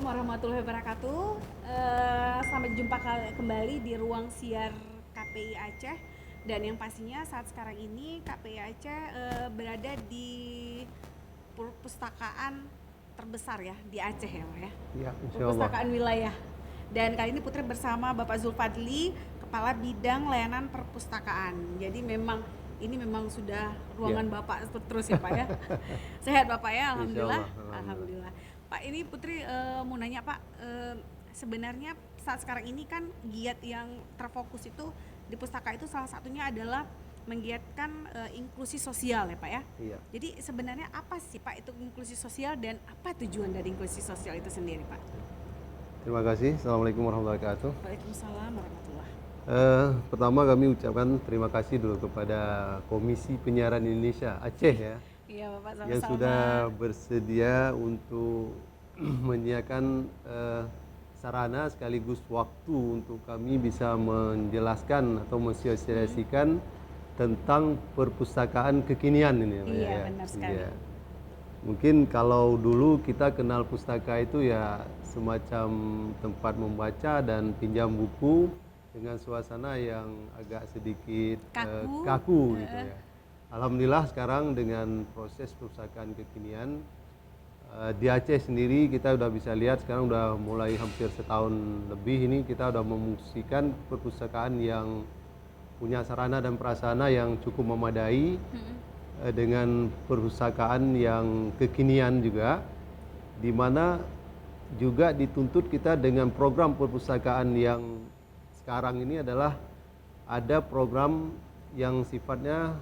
warahmatullahi wabarakatuh. Sampai jumpa kembali di ruang siar KPI Aceh. Dan yang pastinya saat sekarang ini KPI Aceh berada di perpustakaan terbesar ya di Aceh ya Pak ya. Ya, insya Allah. Perpustakaan wilayah. Dan kali ini Putri bersama Bapak Zulfadli, Kepala Bidang Layanan Perpustakaan. Jadi ini memang sudah ruangan Bapak terus ya Pak ya. Sehat Bapak ya, alhamdulillah. Alhamdulillah. Pak, ini Putri mau nanya Pak, sebenarnya saat sekarang ini kan giat yang terfokus itu di pustaka itu salah satunya adalah menggiatkan inklusi sosial ya Pak ya. Iya. Jadi sebenarnya apa sih Pak itu inklusi sosial dan apa tujuan dari inklusi sosial itu sendiri Pak? Terima kasih. Assalamualaikum warahmatullahi wabarakatuh. Waalaikumsalam warahmatullahi. Pertama kami ucapkan terima kasih dulu kepada Komisi Penyiaran Indonesia Aceh ya, Iya Bapak, sama-sama. yang sudah bersedia untuk menyediakan sarana sekaligus waktu untuk kami bisa menjelaskan atau mensosialisasikan tentang perpustakaan kekinian ini. Iya, ya. benar sekali. Ya. Mungkin kalau dulu kita kenal pustaka itu ya semacam tempat membaca dan pinjam buku dengan suasana yang agak sedikit kaku gitu ya. Alhamdulillah sekarang dengan proses perpustakaan kekinian di Aceh sendiri kita udah bisa lihat sekarang udah mulai hampir setahun lebih ini kita udah memfungsikan perpustakaan yang punya sarana dan prasarana yang cukup memadai dengan perpustakaan yang kekinian juga, di mana juga dituntut kita dengan program perpustakaan yang sekarang ini adalah ada program yang sifatnya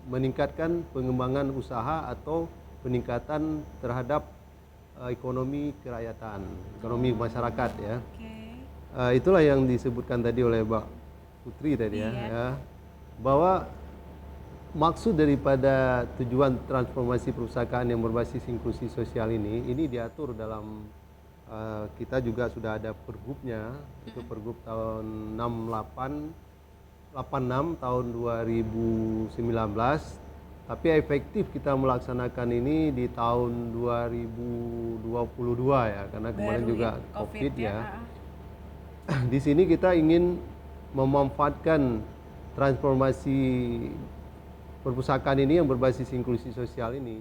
meningkatkan pengembangan usaha atau peningkatan terhadap ekonomi kerakyatan, ekonomi masyarakat ya. Itulah yang disebutkan tadi oleh Mbak Putri tadi ya, bahwa maksud daripada tujuan transformasi perpustakaan yang berbasis inklusi sosial ini diatur dalam kita juga sudah ada pergubnya, itu pergub tahun 86 tahun 2019, tapi efektif kita melaksanakan ini di tahun 2022 ya, karena kemarin juga COVID ya. Di sini kita ingin memanfaatkan transformasi perpustakaan ini yang berbasis inklusi sosial ini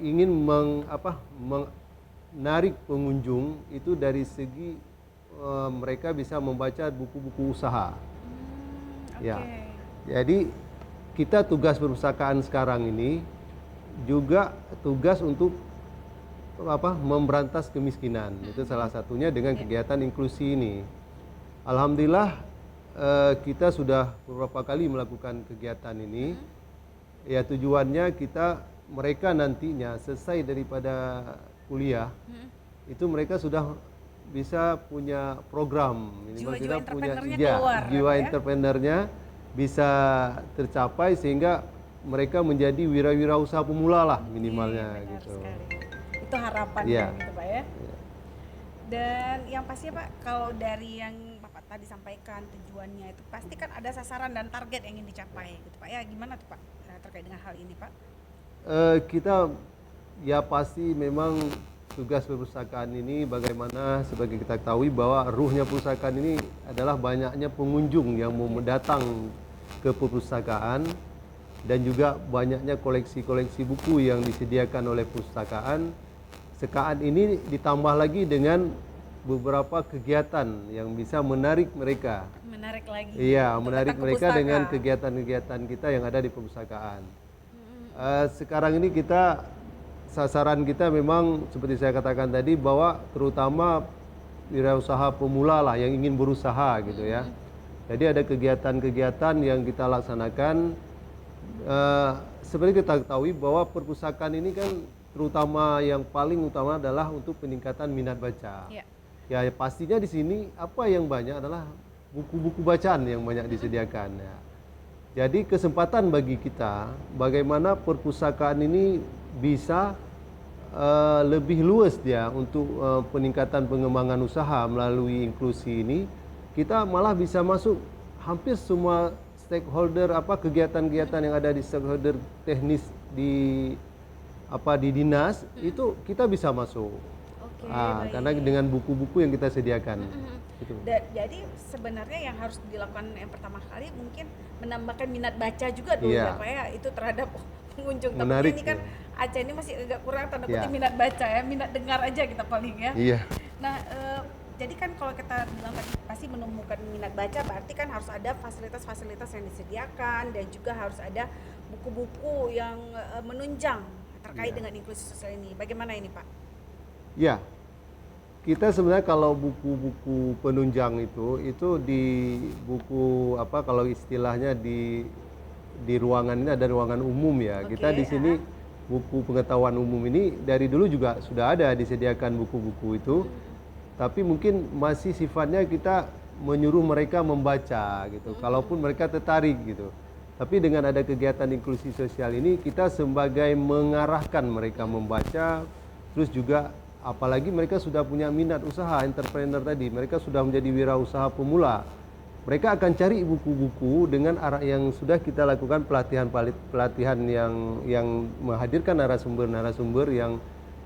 ingin menarik pengunjung itu dari segi mereka bisa membaca buku-buku usaha. Ya. Jadi kita tugas perpustakaan sekarang ini juga tugas untuk memberantas kemiskinan. Itu salah satunya dengan kegiatan inklusi ini. Alhamdulillah kita sudah beberapa kali melakukan kegiatan ini. Ya tujuannya mereka nantinya selesai daripada kuliah itu mereka sudah bisa punya program, jiwa-jiwa punya jiwa entrepreneurnya bisa tercapai sehingga mereka menjadi wira-wirausaha pemula lah minimalnya gitu. Sekali. Itu harapannya gitu Pak ya. Dan yang pasti Pak, kalau dari yang Bapak tadi sampaikan tujuannya itu pasti kan ada sasaran dan target yang ingin dicapai gitu Pak ya. Gimana tuh Pak terkait dengan hal ini Pak? Kita ya pasti memang tugas perpustakaan ini bagaimana sebagai kita ketahui bahwa ruhnya perpustakaan ini adalah banyaknya pengunjung yang mau datang ke perpustakaan dan juga banyaknya koleksi-koleksi buku yang disediakan oleh perpustakaan. Sekarang ini ditambah lagi dengan beberapa kegiatan yang bisa menarik mereka. Menarik lagi. Iya, menarik mereka dengan kegiatan-kegiatan kita yang ada di perpustakaan. Sekarang ini sasaran kita memang seperti saya katakan tadi bahwa terutama wirausaha pemula lah yang ingin berusaha gitu ya. Jadi ada kegiatan-kegiatan yang kita laksanakan. Seperti kita ketahui bahwa perpustakaan ini kan terutama yang paling utama adalah untuk peningkatan minat baca. Ya pastinya di sini apa yang banyak adalah buku-buku bacaan yang banyak disediakan ya. Jadi kesempatan bagi kita bagaimana perpustakaan ini bisa lebih luas dia untuk peningkatan pengembangan usaha melalui inklusi ini. Kita malah bisa masuk hampir semua stakeholder kegiatan-kegiatan yang ada di stakeholder teknis di dinas itu kita bisa masuk. baik. Karena dengan buku-buku yang kita sediakan. Gitu. Jadi sebenarnya yang harus dilakukan yang pertama kali mungkin menambahkan minat baca juga dulu Iya. ya Pak ya, itu terhadap pengunjung. Menarik, Tapi ini kan ya. Aceh ini masih agak kurang tanda kutip Iya. minat baca ya, minat dengar aja kita paling ya. Iya. Nah, jadi kan kalau kita bilang tadi pasti menemukan minat baca, berarti kan harus ada fasilitas-fasilitas yang disediakan dan juga harus ada buku-buku yang menunjang terkait Iya. dengan inklusi sosial ini. Bagaimana ini Pak? Ya, kita sebenarnya kalau buku-buku penunjang itu di buku apa kalau istilahnya di ruangan ini ada ruangan umum ya. Oke, Kita di sini buku pengetahuan umum ini dari dulu juga sudah ada disediakan buku-buku itu. Tapi mungkin masih sifatnya kita menyuruh mereka membaca gitu. Kalaupun mereka tertarik gitu. Tapi dengan ada kegiatan inklusi sosial ini kita sebagai mengarahkan mereka membaca, terus juga apalagi mereka sudah punya minat usaha, entrepreneur tadi, mereka sudah menjadi wirausaha pemula. Mereka akan cari buku-buku dengan arah yang sudah kita lakukan pelatihan yang menghadirkan narasumber-narasumber yang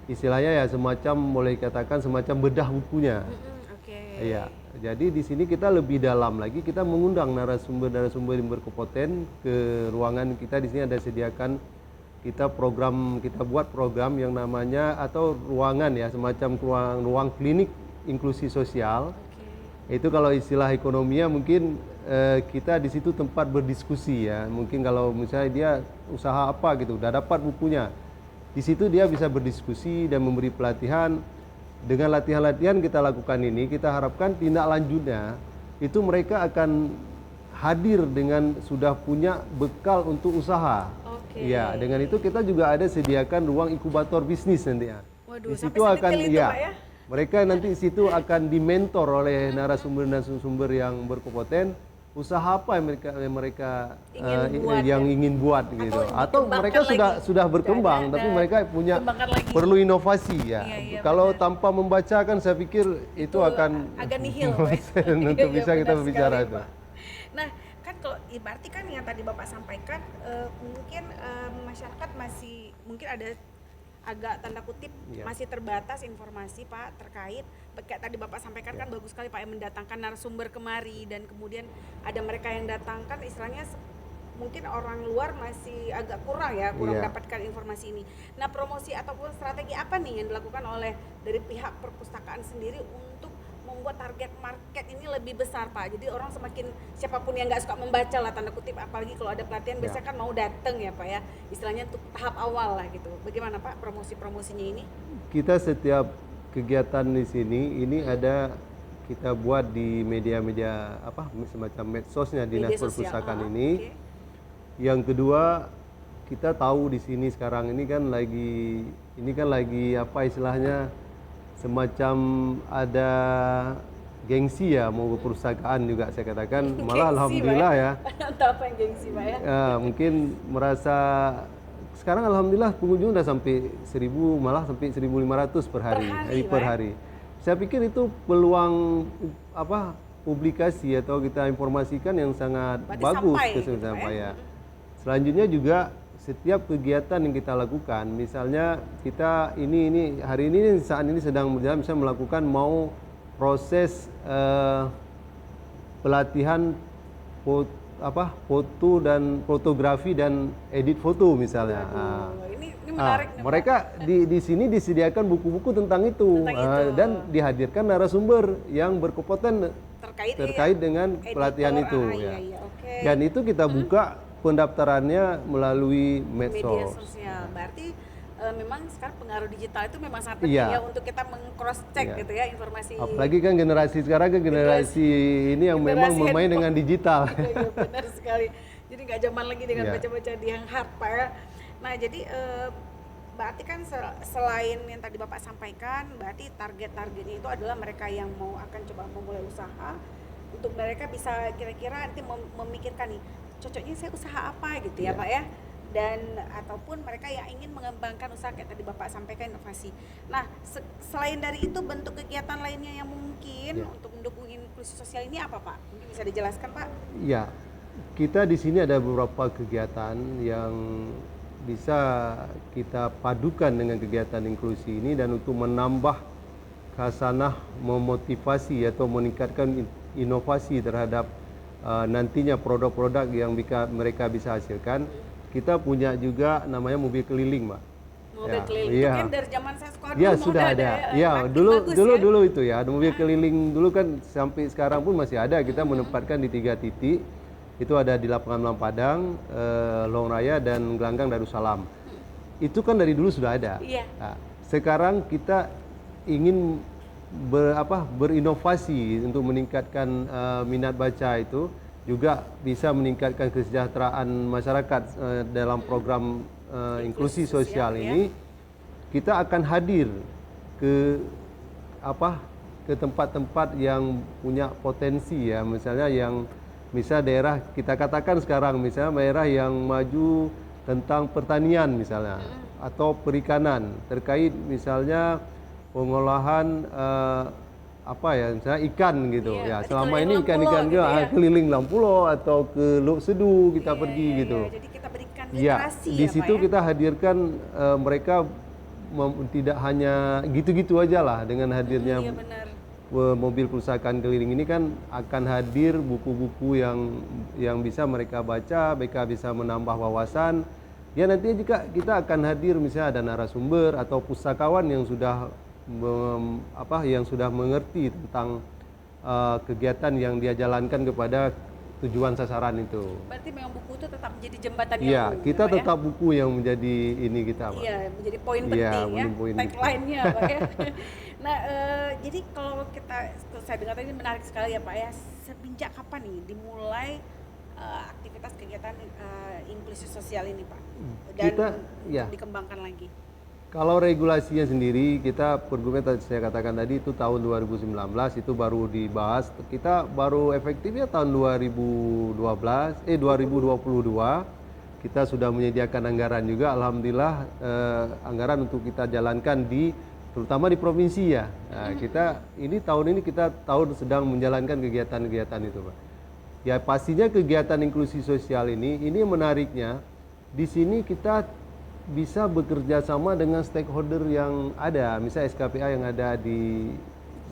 istilahnya ya semacam boleh dikatakan semacam bedah bukunya. Oke. Iya. Jadi di sini kita lebih dalam lagi, kita mengundang narasumber-narasumber yang berkompeten ke ruangan kita. Di sini ada sediakan kita buat program yang namanya atau ruangan ya semacam ruang klinik inklusi sosial. Itu kalau istilah ekonominya mungkin kita di situ tempat berdiskusi ya. Mungkin kalau misalnya dia usaha apa gitu, udah dapat bukunya. Di situ dia bisa berdiskusi dan memberi pelatihan. Dengan latihan-latihan kita lakukan ini, kita harapkan tindak lanjutnya itu mereka akan hadir dengan sudah punya bekal untuk usaha. Ya, dengan itu kita juga ada sediakan ruang inkubator bisnis nanti ya. Waduh, Di situ sampai akan sedetail itu, Pak, ya? mereka nanti di situ akan dimentor oleh narasumber-narasumber yang berkompeten. Usaha apa yang mereka ingin buat gitu. Atau mereka sudah berkembang tapi mereka punya perlu inovasi ya. Kalau tanpa membaca kan saya pikir itu akan agak nihil untuk bisa kita berbicara itu. Nah, kan kalau berarti kan yang tadi Bapak sampaikan mungkin masyarakat masih mungkin ada agak tanda kutip masih terbatas informasi Pak terkait kayak tadi Bapak sampaikan kan bagus sekali Pak yang mendatangkan narasumber kemari dan kemudian ada mereka yang datangkan istilahnya mungkin orang luar masih agak kurang dapatkan informasi ini. Nah, promosi ataupun strategi apa nih yang dilakukan oleh dari pihak perpustakaan sendiri untuk membuat target market ini lebih besar Pak. Jadi orang semakin siapapun yang nggak suka membaca lah tanda kutip, apalagi kalau ada pelatihan biasanya kan mau datang ya Pak ya. Istilahnya untuk tahap awal lah gitu. Bagaimana Pak promosi-promosinya ini? Kita setiap kegiatan di sini ini ada kita buat di media-media apa semacam medsosnya Dinas Perpustakaan ini. Yang kedua kita tahu di sini sekarang ini kan lagi apa istilahnya semacam ada gengsi ya mau ke perpustakaan juga saya katakan malah alhamdulillah ya. Apa yang gengsi Pak ya? Mungkin merasa sekarang alhamdulillah pengunjung udah sampai 1000 malah sampai 1500 per hari. Saya pikir itu peluang apa publikasi atau kita informasikan yang sangat bagus sampai ya. Selanjutnya juga setiap kegiatan yang kita lakukan, misalnya kita ini hari ini saat ini sedang berjalan, misalnya melakukan mau proses pelatihan foto dan fotografi dan edit foto misalnya. Ini menarik. Mereka di sini disediakan buku-buku tentang itu. Dan dihadirkan narasumber yang berkompeten terkait dengan pelatihan itu. Dan itu kita buka pendaftarannya melalui medsos. Media sosial. Berarti memang sekarang pengaruh digital itu memang sangat penting ya untuk kita meng-cross check gitu ya informasi. Apalagi kan generasi sekarang kan generasi ini yang memang bermain dengan digital. Iya, benar sekali. Jadi nggak zaman lagi dengan baca-baca di yang hard Pak ya. Nah jadi berarti kan selain yang tadi Bapak sampaikan, berarti targetnya itu adalah mereka yang akan coba memulai usaha. Untuk mereka bisa kira-kira nanti memikirkan nih cocoknya saya usaha apa gitu ya Pak ya, dan ataupun mereka yang ingin mengembangkan usaha kayak tadi Bapak sampaikan inovasi. Nah selain dari itu bentuk kegiatan lainnya yang mungkin untuk mendukung inklusi sosial ini apa Pak? Mungkin bisa dijelaskan Pak? Ya, kita di sini ada beberapa kegiatan yang bisa kita padukan dengan kegiatan inklusi ini dan untuk menambah khasanah memotivasi atau meningkatkan inovasi terhadap nantinya produk-produk yang mereka bisa hasilkan. Kita punya juga namanya mobil keliling, Mbak. Mobil Ya, keliling iya. itu kan dari zaman saya sekolah Ya dulu sudah ada. Ya, praktik dulu bagus dulu ya. dulu itu ya, ada mobil keliling dulu kan sampai sekarang pun masih ada. Kita menempatkan di 3 titik. Itu ada di Lapangan Malang Padang, Long Raya dan Gelanggang Darussalam. Itu kan dari dulu sudah ada. Iya. Nah, sekarang kita ingin berinovasi untuk meningkatkan minat baca itu, juga bisa meningkatkan kesejahteraan masyarakat dalam program inklusi sosial ya. ini. Kita akan hadir ke ke tempat-tempat yang punya potensi ya, misalnya daerah kita katakan sekarang misalnya daerah yang maju tentang pertanian misalnya, atau perikanan terkait misalnya pengolahan misalnya ikan gitu. Iya, Ya, tadi selama keliling ini ikan-ikan Lampulo juga gitu ya. keliling Lampulo atau ke Luk Sedu kita Iya, pergi iya, gitu. iya. Jadi kita berikan Ya, literasi di ya, situ Pak ya. kita hadirkan mereka tidak hanya gitu-gitu aja lah. Dengan hadirnya Iya benar. mobil pustakaan keliling ini kan akan hadir buku-buku yang bisa mereka baca, mereka bisa menambah wawasan. Ya, nantinya juga kita akan hadir misalnya ada narasumber atau pustakawan yang sudah mengerti tentang kegiatan yang dia jalankan kepada tujuan sasaran itu. Berarti memang buku itu tetap menjadi jembatan Iya, yang kita Pak, tetap buku yang menjadi ini kita, Pak. Iya, menjadi poin Iya, penting ya, poin tagline-nya Pak ya. Nah, jadi kalau saya dengar tadi menarik sekali ya Pak ya, semenjak kapan nih dimulai aktivitas kegiatan inklusi sosial ini Pak? Dan Kita, ya. dikembangkan lagi. Kalau regulasinya sendiri, kita pergubnya saya katakan tadi itu tahun 2019 itu baru dibahas. Kita baru efektifnya tahun 2022 kita sudah menyediakan anggaran juga. Alhamdulillah anggaran untuk kita jalankan terutama di provinsi ya. Nah, tahun ini kita sedang menjalankan kegiatan-kegiatan itu, Pak. Ya, pastinya kegiatan inklusi sosial ini menariknya di sini kita bisa bekerja sama dengan stakeholder yang ada, misalnya SKPA yang ada di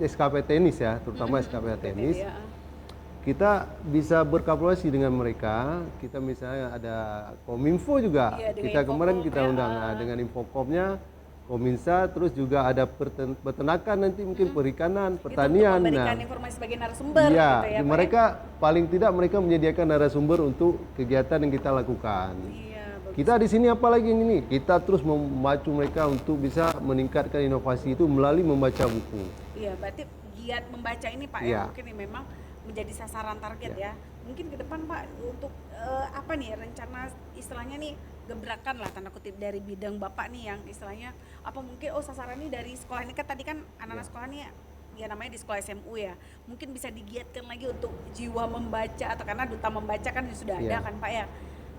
SKP tenis ya, terutama SKPA tenis. Kita bisa berkolaborasi dengan mereka. Kita misalnya ada Kominfo juga. Iya, Kita kemarin kita undang dengan Infocomnya, Kominsa, terus juga ada peternakan nanti mungkin perikanan, pertanian. Itu memberikan informasi sebagai narasumber ya, gitu ya, mereka paling tidak mereka menyediakan narasumber untuk kegiatan yang kita lakukan. Iya, bagus. Kita di sini apalagi ini, kita terus memacu mereka untuk bisa meningkatkan inovasi itu melalui membaca buku. Iya, berarti giat membaca ini Pak ya, mungkin ini memang menjadi sasaran target ya. Mungkin ke depan Pak untuk apa nih rencana istilahnya nih gebrakan lah tanda kutip dari bidang Bapak nih yang istilahnya apa mungkin sasaran ini dari sekolah ini kan tadi kan anak-anak sekolah nih ya namanya di sekolah SMU ya. Mungkin bisa digiatkan lagi untuk jiwa membaca atau karena duta membaca kan sudah ada kan Pak ya.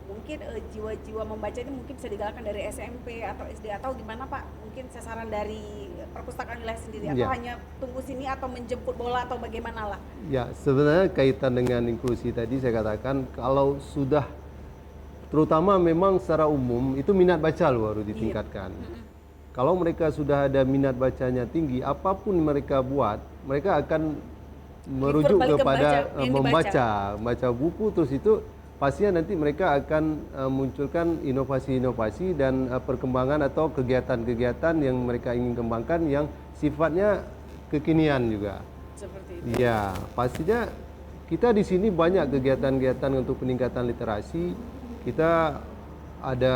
Mungkin jiwa-jiwa membaca ini mungkin bisa digalakkan dari SMP atau SD atau di mana Pak? Mungkin sasaran dari perpustakaan wilayah sendiri atau hanya tunggu sini atau menjemput bola atau bagaimana lah? Ya, sebenarnya kaitan dengan inklusi tadi saya katakan kalau sudah terutama memang secara umum itu minat baca loh harus ditingkatkan. Kalau mereka sudah ada minat bacanya tinggi, apapun mereka buat, mereka akan merujuk kepada membaca buku, terus itu pastinya nanti mereka akan munculkan inovasi-inovasi dan perkembangan atau kegiatan-kegiatan yang mereka ingin kembangkan yang sifatnya kekinian juga. Seperti itu. Ya, pastinya kita di sini banyak kegiatan-kegiatan untuk peningkatan literasi. Kita ada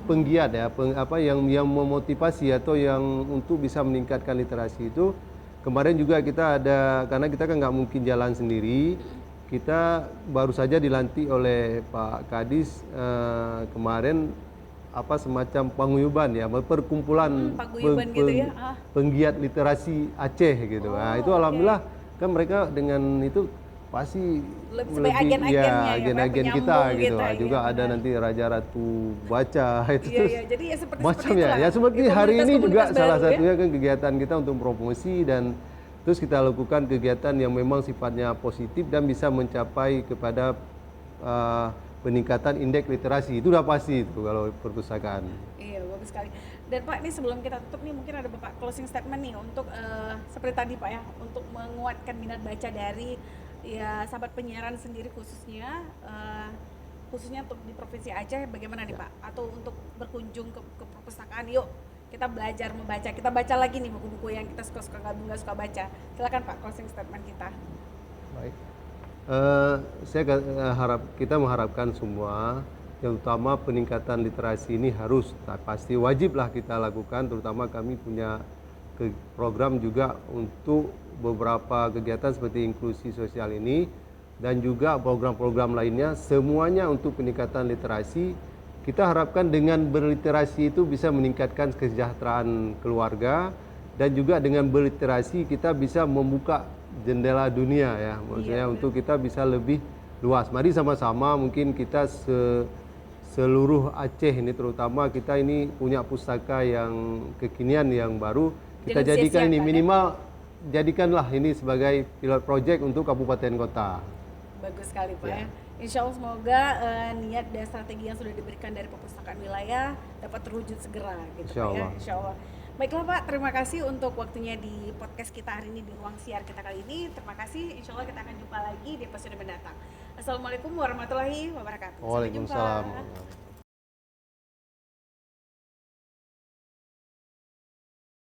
penggiat ya, yang memotivasi atau yang untuk bisa meningkatkan literasi itu. Kemarin juga kita ada, karena kita kan nggak mungkin jalan sendiri. Kita baru saja dilantik oleh Pak Kadis kemarin semacam paguyuban ya, perkumpulan gitu ya. penggiat literasi Aceh gitu. Nah, itu alhamdulillah kan mereka dengan itu pasti lebih agen-agen kita gitu. Juga ada nanti Raja Ratu baca itu terus. Jadi ya seperti macam ya seperti hari ini juga salah satunya kan kegiatan kita untuk promosi dan terus kita lakukan kegiatan yang memang sifatnya positif dan bisa mencapai kepada peningkatan indeks literasi. Itu udah pasti itu kalau perpustakaan. Iya, bagus sekali. Dan Pak, ini sebelum kita tutup nih mungkin ada Bapak closing statement nih untuk seperti tadi Pak ya, untuk menguatkan minat baca dari ya sahabat penyiaran sendiri khususnya untuk di Provinsi Aceh, bagaimana nih Pak? Atau untuk berkunjung ke perpustakaan, yuk kita belajar membaca, kita baca lagi nih buku-buku yang kita suka nggak suka baca. Silakan Pak, closing statement kita. Baik. Kita mengharapkan semua, yang utama peningkatan literasi ini harus pasti wajiblah kita lakukan, terutama kami punya program juga untuk beberapa kegiatan seperti inklusi sosial ini dan juga program-program lainnya, semuanya untuk peningkatan literasi. Kita harapkan dengan berliterasi itu bisa meningkatkan kesejahteraan keluarga, dan juga dengan berliterasi kita bisa membuka jendela dunia ya, maksudnya untuk kita bisa lebih luas. Mari sama-sama mungkin kita seluruh Aceh ini, terutama kita ini punya pustaka yang kekinian yang baru, kita jadikan ini minimal, jadikanlah ini sebagai pilot project untuk kabupaten kota. Bagus sekali Pak ya. Insya Allah semoga niat dan strategi yang sudah diberikan dari perpustakaan wilayah dapat terwujud segera gitu Pak ya. Insya Allah. Baiklah Pak, terima kasih untuk waktunya di podcast kita hari ini, di ruang siar kita kali ini. Terima kasih, insya Allah kita akan jumpa lagi di episode mendatang. Assalamualaikum warahmatullahi wabarakatuh. Waalaikumsalam.